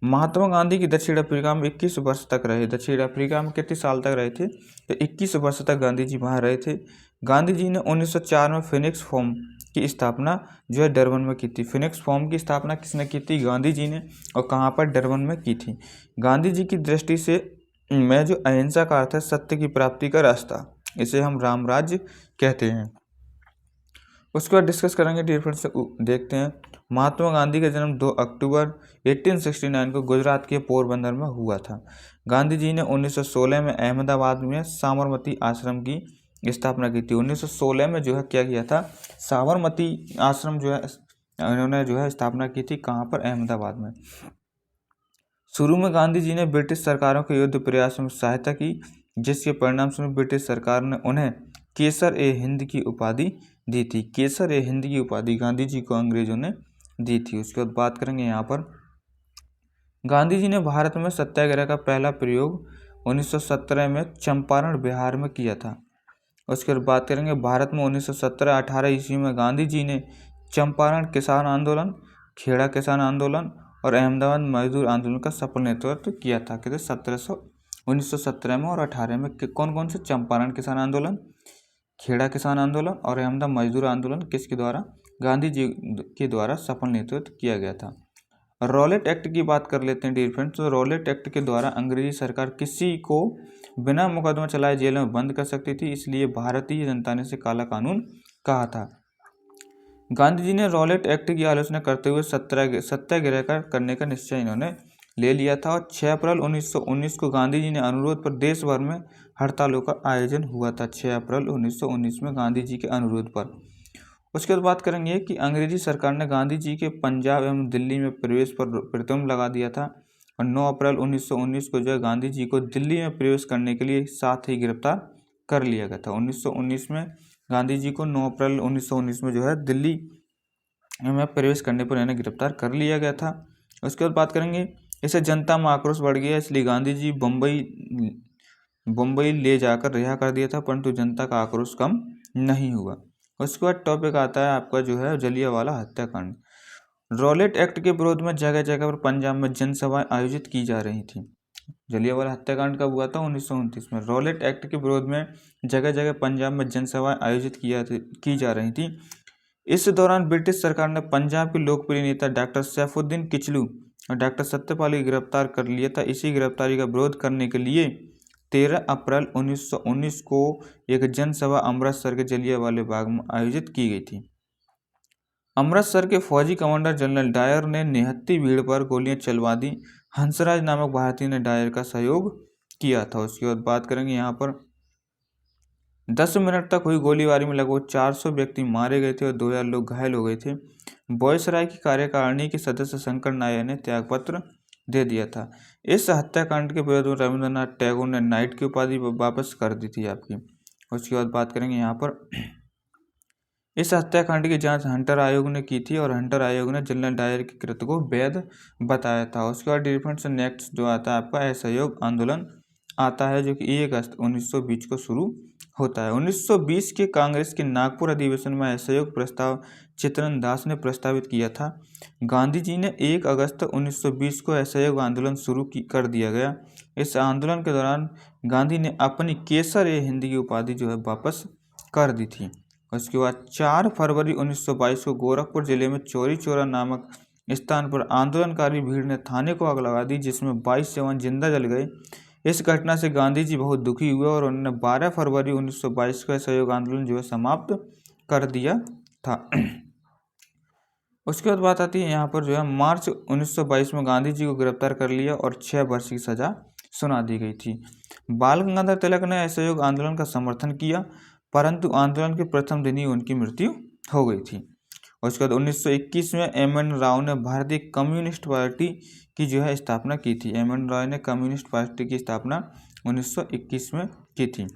महात्मा गांधी की दक्षिण अफ्रीका में 21 वर्ष तक रहे। दक्षिण अफ्रीका में कितने साल तक रहे थे? तो 21 वर्ष तक गांधी जी वहाँ रहे थे। गांधी जी ने 1904 में फिनिक्स फॉर्म की स्थापना जो है डरबन में की थी। फिनिक्स फॉर्म की स्थापना किसने की थी? गांधी जी ने। और कहाँ पर? डरबन में की थी। गांधी जी की दृष्टि से में जो अहिंसा का अर्थ है सत्य की प्राप्ति का रास्ता, इसे हम राम राज्य कहते हैं। उसके बाद डिस्कस करेंगे डियर फ्रेंड्स, देखते हैं महात्मा गांधी का जन्म 2 अक्टूबर 1869 को गुजरात के पोरबंदर में हुआ था। गांधी जी ने 1916 में अहमदाबाद में साबरमती आश्रम की स्थापना की थी। 1916 में जो है क्या किया था, साबरमती आश्रम जो है इन्होंने जो है स्थापना की थी। कहाँ पर? अहमदाबाद में। शुरू में गांधी जी ने ब्रिटिश सरकारों के युद्ध प्रयासों में सहायता की, जिसके परिणाम स्वरूप ब्रिटिश सरकार ने उन्हें केसर ए हिंद की उपाधि दी थी। केसर ए हिंद की उपाधि गांधी जी को अंग्रेजों ने दी थी। उसके बाद बात करेंगे यहाँ पर गांधी जी ने भारत में सत्याग्रह का पहला प्रयोग 1917 में चंपारण बिहार में किया था। उसके बाद बात करेंगे भारत में 1917-18 ईस्वी में गांधी जी ने चंपारण किसान आंदोलन, खेड़ा किसान आंदोलन और अहमदाबाद मजदूर आंदोलन का सफल नेतृत्व किया था। कहते 1917 में और 18 में कौन कौन से? चंपारण किसान आंदोलन, खेड़ा किसान आंदोलन और अहमदाबाद मजदूर आंदोलन किसके द्वारा? गांधी जी के द्वारा सफल नेतृत्व किया गया था। रॉलेट एक्ट की बात कर लेते हैं डियर फ्रेंड्स। तो रॉलेट एक्ट के द्वारा अंग्रेजी सरकार किसी को बिना मुकदमा चलाए जेल में बंद कर सकती थी, इसलिए भारतीय जनता ने इसे काला कानून कहा था। गांधी जी ने रॉलेट एक्ट की आलोचना करते हुए सत्याग्रह करने का निश्चय इन्होंने ले लिया था और 6 अप्रैल 1919 को गांधी जी ने अनुरोध पर देश भर में हड़तालों का आयोजन हुआ था। 6 अप्रैल 1919 में गांधी जी के अनुरोध पर। उसके बाद बात करेंगे कि अंग्रेजी सरकार ने गांधी जी के पंजाब एवं दिल्ली में प्रवेश पर प्रतिबंध लगा दिया था और 9 अप्रैल 1919 को जो है गांधी जी को दिल्ली में प्रवेश करने के लिए साथ ही गिरफ्तार कर लिया गया था। 1919 में गांधी जी को 9 अप्रैल 1919 में जो है दिल्ली में प्रवेश करने पर इन्हें गिरफ्तार कर लिया गया था। उसके बाद बात करेंगे इससे जनता में आक्रोश बढ़ गया, इसलिए गांधी जी बम्बई ले जाकर रिहा कर दिया था, परंतु जनता का आक्रोश कम नहीं हुआ। उसके बाद टॉपिक आता है आपका जो है जलियांवाला हत्याकांड। रॉलेट एक्ट के विरोध में जगह जगह पर पंजाब में जनसभाएं आयोजित की जा रही थी। जलियांवाला हत्याकांड कब हुआ था? 1929 में। रॉलेट एक्ट के विरोध में जगह जगह पंजाब में जनसभाएं आयोजित की जा रही थी। इस दौरान ब्रिटिश सरकार ने पंजाब के लोकप्रिय नेता डॉक्टर सैफुद्दीन किचलू और डॉक्टर सत्यपाल को गिरफ्तार कर लिया था। इसी गिरफ्तारी का विरोध करने के लिए 13 अप्रैल 1919 को एक जनसभा अमृतसर के जलियांवाले बाग में आयोजित की गई थी। अमृतसर के फौजी कमांडर जनरल डायर ने निहत्थी भीड़ पर गोलियां चलवा दी। हंसराज नामक भारतीय ने डायर का सहयोग किया था। उसके बाद बात करेंगे यहाँ पर 10 मिनट तक हुई गोलीबारी में लगभग 400 व्यक्ति मारे गए थे और 2000 लोग घायल हो गए थे। बॉयसराय की कार्यकारिणी के सदस्य शंकर नायर ने त्यागपत्र दे दिया था। इस हत्याकांड के विरोध में रविंद्रनाथ टैगोर ने नाइट की उपाधि वापस कर दी थी आपकी। उसके बाद बात करेंगे यहाँ पर इस हत्याकांड की जांच हंटर आयोग ने की थी और हंटर आयोग ने जनरल डायर के कृत्य को वैध बताया था। उसके बाद डिफरेंट नेक्स्ट जो आता है आपका असहयोग आंदोलन आता है, जो कि 1 अगस्त 1920 को शुरू होता है। 1920 के कांग्रेस के नागपुर अधिवेशन में असहयोग प्रस्ताव चित्तरंजन दास ने प्रस्तावित किया था। गांधी जी ने 1 अगस्त 1920 को असहयोग आंदोलन शुरू कर दिया गया। इस आंदोलन के दौरान गांधी ने अपनी केसर ए हिंद की उपाधि जो है वापस कर दी थी। उसके बाद 4 फरवरी 1922 को गोरखपुर जिले में चौरी चौरा नामक स्थान पर आंदोलनकारी भीड़ ने थाने को आग लगा दी, जिसमें 22 जवान जिंदा जल गए। इस घटना से गांधी जी बहुत दुखी हुए और उन्होंने 12 फरवरी 1922 का सहयोग आंदोलन जो है समाप्त कर दिया था। उसके बाद बात आती है यहाँ पर जो है मार्च 1922 में गांधी जी को गिरफ्तार कर लिया और 6 वर्ष की सजा सुना दी गई थी। बाल गंगाधर तिलक ने असहयोग आंदोलन का समर्थन किया, परंतु आंदोलन के प्रथम दिन ही उनकी मृत्यु हो गई थी। उसके बाद 1921 में एम.एन. राव ने भारतीय कम्युनिस्ट पार्टी की जो है स्थापना की थी। एम.एन. राव ने कम्युनिस्ट पार्टी की स्थापना 1921 में की थी।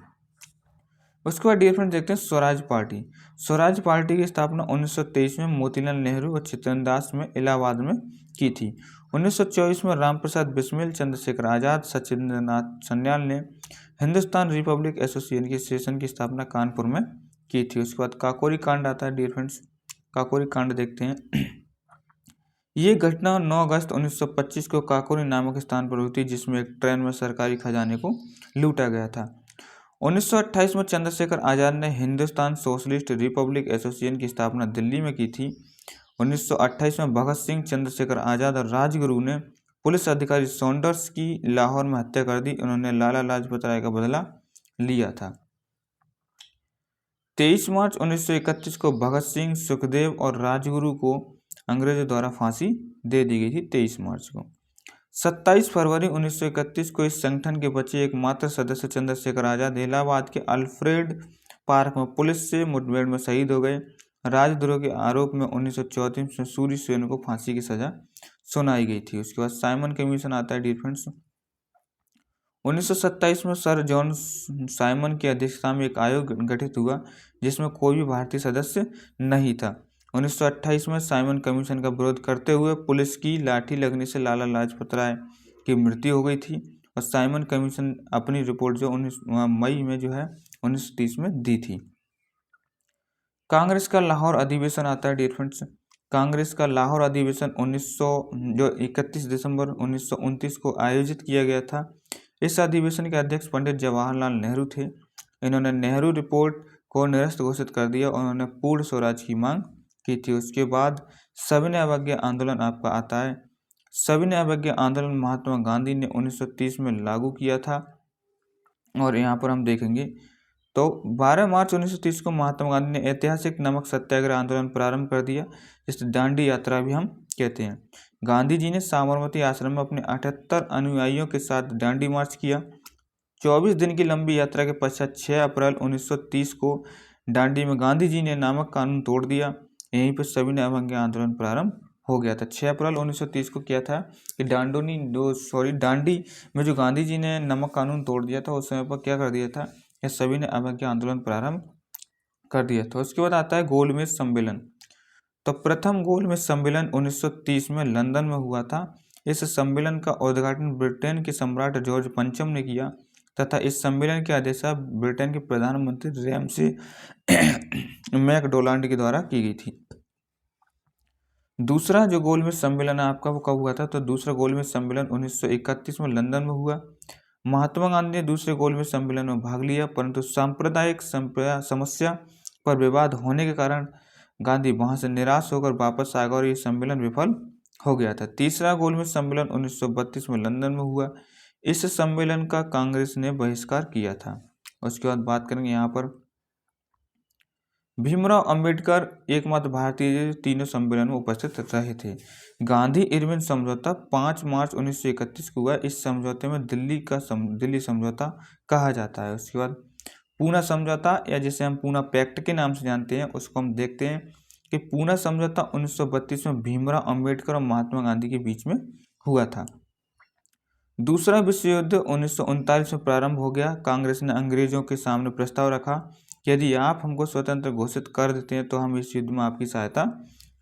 उसके बाद डियर फ्रेंड्स देखते हैं स्वराज पार्टी। स्वराज पार्टी की स्थापना 1923 में मोतीलाल नेहरू और चित्तरंजन दास में इलाहाबाद में की थी। 1924 में रामप्रसाद बिस्मिल, चंद्रशेखर आजाद, सचिंद्रनाथ सन्याल ने हिंदुस्तान रिपब्लिक एसोसिएशन की स्थापना कानपुर में की थी। उसके बाद काकोरी कांड आता है डियर फ्रेंड्स। काकोरी कांड देखते हैं। ये घटना 9 अगस्त 1925 को काकोरी नामक स्थान पर हुई थी, जिसमें एक ट्रेन में सरकारी खजाने को लूटा गया था। 1928 में चंद्रशेखर आजाद ने हिंदुस्तान सोशलिस्ट रिपब्लिक एसोसिएशन की स्थापना दिल्ली में की थी। 1928 में भगत सिंह, चंद्रशेखर आजाद और राजगुरु ने पुलिस अधिकारी सॉन्डर्स की लाहौर में हत्या कर दी। उन्होंने लाला लाजपत राय का बदला लिया था। 23 मार्च 1931 को भगत सिंह, सुखदेव और राजगुरु को अंग्रेजों द्वारा फांसी दे दी गई थी 23 मार्च को। 27 फरवरी 1931 को इस संगठन के बचे एकमात्र सदस्य चंद्रशेखर आजाद इलाहाबाद के अल्फ्रेड पार्क में पुलिस से मुठभेड़ में शहीद हो गए। राजद्रोह के आरोप में 1934 में सूर्य सेन को फांसी की सजा सुनाई गई थी। उसके बाद साइमन कमीशन आता है डियर फ्रेंड्स। 1927 में सर जॉन साइमन की अध्यक्षता में एक आयोग गठित हुआ जिसमें कोई भी भारतीय सदस्य नहीं था। 1928 में साइमन कमीशन का विरोध करते हुए पुलिस की लाठी लगने से लाला लाजपत राय की मृत्यु हो गई थी और साइमन कमीशन अपनी रिपोर्ट जो 19 मई में जो है 1930 में दी थी। कांग्रेस का लाहौर अधिवेशन आता है डियर फ्रेंड्स। कांग्रेस का लाहौर अधिवेशन 31 दिसंबर 1929 को आयोजित किया गया था। इस अधिवेशन के अध्यक्ष पंडित जवाहरलाल नेहरू थे। इन्होंने नेहरू रिपोर्ट को निरस्त घोषित कर दिया और उन्होंने पूर्ण स्वराज की मांग की थी। उसके बाद सविनय अवज्ञा आंदोलन आपका आता है। सविनय अवज्ञा आंदोलन महात्मा गांधी ने 1930 में लागू किया था और यहाँ पर हम देखेंगे तो 12 मार्च 1930 को महात्मा गांधी ने ऐतिहासिक नमक सत्याग्रह आंदोलन प्रारंभ कर दिया, जिसे दांडी यात्रा भी हम कहते हैं। गांधी जी ने साबरमती आश्रम में अपने 78 अनुयायियों के साथ दांडी मार्च किया। 24 दिन की लंबी यात्रा के पश्चात 6 अप्रैल 1930 को दांडी में गांधी जी ने नमक कानून तोड़ दिया। यहीं पर सविनय अवज्ञा आंदोलन प्रारंभ हो गया था। 6 अप्रैल 1930 को क्या था कि दांडी में जो गांधी जी ने नमक कानून तोड़ दिया था उस समय पर क्या कर दिया था, यह सविनय अवज्ञा आंदोलन प्रारंभ कर दिया था। उसके बाद आता है गोलमेज सम्मेलन। तो प्रथम गोलमेज सम्मेलन 1930 में लंदन में हुआ था। इस सम्मेलन का उद्घाटन ब्रिटेन के सम्राट जॉर्ज पंचम ने किया तथा इस सम्मेलन की अध्यक्षता ब्रिटेन के प्रधानमंत्री रैमसे मैकडोनाल्ड के द्वारा की गई थी। दूसरा जो गोलमेज सम्मेलन है आपका वो कब हुआ था, तो दूसरा गोलमेज सम्मेलन 1931 में लंदन में हुआ। महात्मा गांधी ने दूसरे गोलमेज सम्मेलन में भाग लिया, परंतु सांप्रदायिक समस्या पर विवाद होने के कारण गांधी वहां से निराश होकर वापस आ गए और ये सम्मेलन विफल हो गया था। तीसरा गोलमेज सम्मेलन 1932 में लंदन में हुआ। इस सम्मेलन का कांग्रेस ने बहिष्कार किया था। उसके बाद बात करेंगे यहाँ पर भीमराव अंबेडकर एकमात्र भारतीय तीनों सम्मेलन में उपस्थित रहे थे। गांधी इरविन समझौता 5 मार्च 1931 को हुआ। इस समझौते में दिल्ली समझौता कहा जाता है। उसके बाद पूना समझौता या जिसे हम पूना पैक्ट के नाम से जानते हैं उसको हम देखते हैं कि पूना समझौता 1932 में भीमराव अंबेडकर और महात्मा गांधी के बीच में हुआ था। दूसरा विश्व युद्ध 1939 में प्रारंभ हो गया। कांग्रेस ने अंग्रेजों के सामने प्रस्ताव रखा कि यदि आप हमको स्वतंत्र घोषित कर देते हैं तो हम इस युद्ध में आपकी सहायता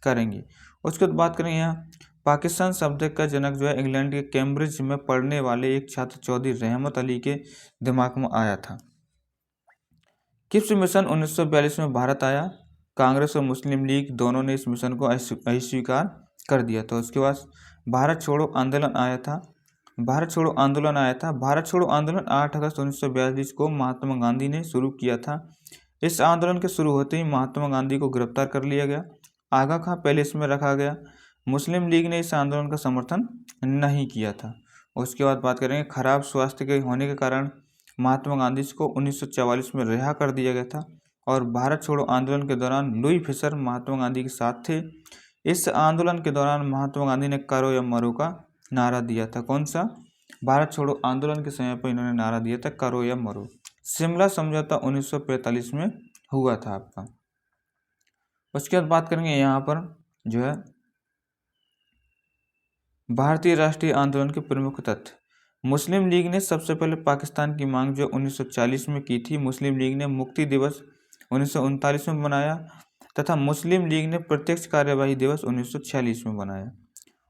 करेंगे। उसके बाद बात करें यहाँ पाकिस्तान शब्द का जनक जो है इंग्लैंड के कैम्ब्रिज में पढ़ने वाले एक छात्र चौधरी रहमत अली के दिमाग में आया था। क्रिप्स मिशन 1942 में भारत आया। कांग्रेस और मुस्लिम लीग दोनों ने इस मिशन को अस्वीकार कर दिया। तो उसके बाद भारत छोड़ो आंदोलन आया था। भारत छोड़ो आंदोलन 8 अगस्त 1942 को महात्मा गांधी ने शुरू किया था। इस आंदोलन के शुरू होते ही महात्मा गांधी को गिरफ्तार कर लिया गया। आगा खां पैलेस में रखा गया। मुस्लिम लीग ने इस आंदोलन का समर्थन नहीं किया था। उसके बाद बात करेंगे खराब स्वास्थ्य के होने के कारण महात्मा गांधी को 1944 में रिहा कर दिया गया था और भारत छोड़ो आंदोलन के दौरान लुई फिशर महात्मा गांधी के साथ थे। इस आंदोलन के दौरान महात्मा गांधी ने करो या मरो का नारा दिया था। कौन सा? भारत छोड़ो आंदोलन के समय पर इन्होंने नारा दिया था करो या मरो। शिमला समझौता 1945 में हुआ था आपका। उसके बाद बात करेंगे यहाँ पर जो है भारतीय राष्ट्रीय आंदोलन के प्रमुख तथ्य। मुस्लिम लीग ने सबसे पहले पाकिस्तान की मांग जो 1940 में की थी। मुस्लिम लीग ने मुक्ति दिवस 1939 में बनाया तथा मुस्लिम लीग ने प्रत्यक्ष कार्यवाही दिवस 1946 में बनाया।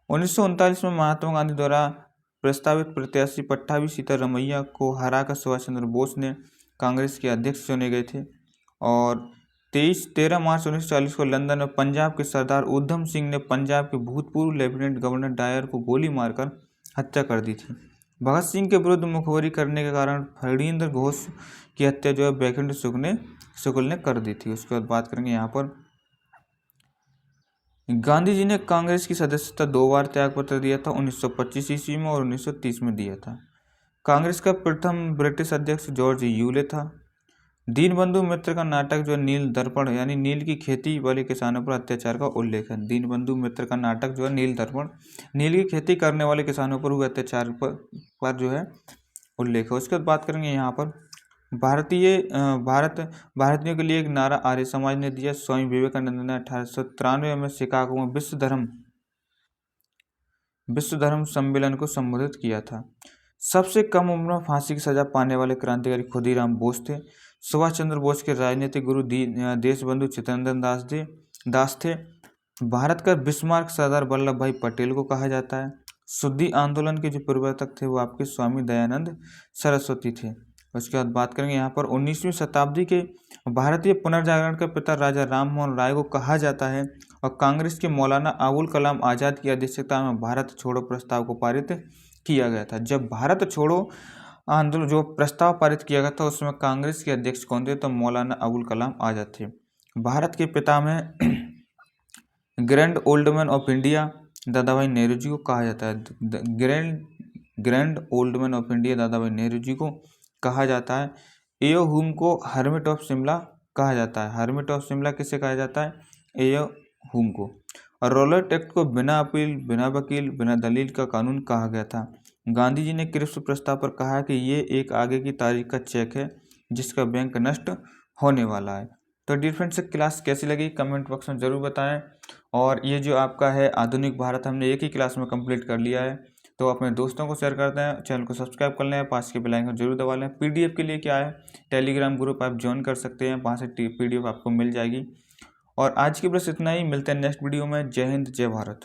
1939 में महात्मा गांधी द्वारा प्रस्तावित प्रत्याशी पट्टाभी सीतारमैया को हराकर सुभाष चंद्र बोस ने कांग्रेस के अध्यक्ष चुने गए थे और 13 मार्च 1940 को लंदन में पंजाब के सरदार उधम सिंह ने पंजाब के भूतपूर्व लेफ्टिनेंट गवर्नर डायर को गोली मारकर हत्या कर दी थी। भगत सिंह के विरुद्ध मुखबरी करने के कारण फणींद्र घोष की हत्या जो है बैकुंठ शुक्ल ने कर दी थी। उसके बाद बात करेंगे यहाँ पर गांधी जी ने कांग्रेस की सदस्यता 2 बार त्यागपत्र दिया था, 1925 ईस्वी में और 1930 में दिया था। कांग्रेस का प्रथम ब्रिटिश अध्यक्ष जॉर्ज यूले था। दीनबंधु मित्र का नाटक जो नील दर्पण यानी नील की खेती वाले किसानों पर अत्याचार का उल्लेख है। दीनबंधु मित्र का नाटक जो है नील दर्पण, नील की खेती करने वाले किसानों पर हुए अत्याचार पर जो है उल्लेख है। उसके बाद बात करेंगे यहाँ पर भारतीयों के लिए एक नारा आर्य समाज ने दिया। स्वामी विवेकानंद ने 1893 में शिकागो में विश्व धर्म सम्मेलन को संबोधित किया था। सबसे कम उम्र में फांसी की सजा पाने वाले क्रांतिकारी खुदीराम बोस थे। सुभाष चंद्र बोस के राजनीतिक गुरु देशबंधु चित्तरंजन दास थे। भारत का बिस्मार्क सरदार वल्लभ भाई पटेल को कहा जाता है। शुद्धि आंदोलन के जो प्रवर्तक थे वो आपके स्वामी दयानंद सरस्वती थे। उसके बाद बात करेंगे यहाँ पर 19वीं शताब्दी के भारतीय पुनर्जागरण के पिता राजा राम मोहन राय को कहा जाता है और कांग्रेस के मौलाना अबुल कलाम आज़ाद की अध्यक्षता में भारत छोड़ो प्रस्ताव को पारित किया गया था। जब भारत छोड़ो आंदोलन जो प्रस्ताव पारित किया गया था उसमें कांग्रेस के अध्यक्ष कौन थे? तो मौलाना अबुल कलाम आज़ाद थे। भारत के पिता में grand old man of India दादा भाई नेहरू जी को कहा जाता है। Grand old man of India दादा भाई नेहरू जी को कहा जाता है। एओ हुम को हर्मिट ऑफ शिमला कहा जाता है। हर्मिट ऑफ शिमला किसे कहा जाता है? एओ हुम को। और रॉलेट एक्ट को बिना अपील, बिना वकील, बिना दलील का कानून कहा गया था। गांधी जी ने क्रिप्स प्रस्ताव पर कहा कि ये एक आगे की तारीख का चेक है जिसका बैंक नष्ट होने वाला है। तो डियर फ्रेंड्स, क्लास कैसी लगी कमेंट बॉक्स में ज़रूर बताएं। और ये जो आपका है आधुनिक भारत हमने एक ही क्लास में कंप्लीट कर लिया है, तो अपने दोस्तों को शेयर करते हैं। चैनल को सब्सक्राइब कर लें, पास के बेल आइकन जरूर दबा लें। पीडीएफ के लिए क्या है, टेलीग्राम ग्रुप आप ज्वाइन कर सकते हैं, वहाँ से पीडीएफ आपको मिल जाएगी। और आज की बस इतना ही, मिलते हैं नेक्स्ट वीडियो में। जय हिंद, जय भारत।